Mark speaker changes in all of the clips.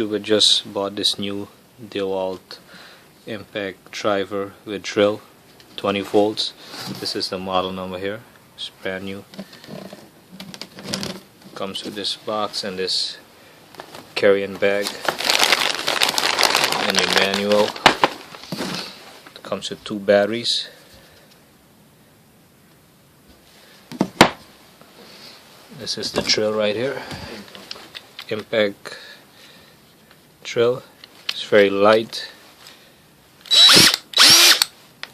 Speaker 1: We just bought this new Dewalt impact driver with drill, 20 volts. This is the model number here. It's brand new. Comes with this box and this carrying bag and a manual. It comes with 2 batteries. This is the drill right here. Impact drill. It's very light.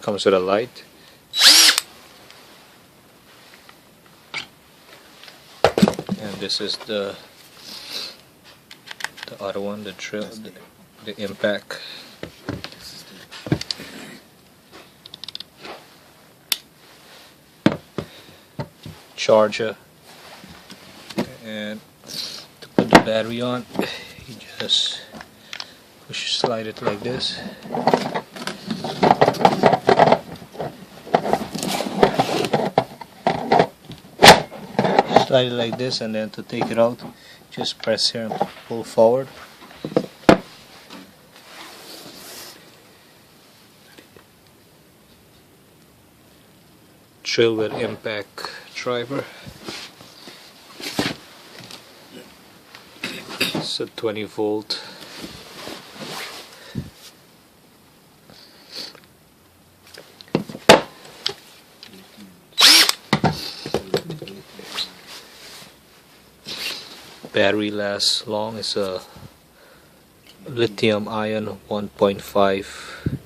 Speaker 1: Comes with a light. And this is the other one, the drill, the impact. Charger. And to put the battery on, you just slide it like this. Slide it like this, and then to take it out, just press here and pull forward. Drill with impact driver. It's a 20 volt. Battery lasts long. It's a lithium ion 1.5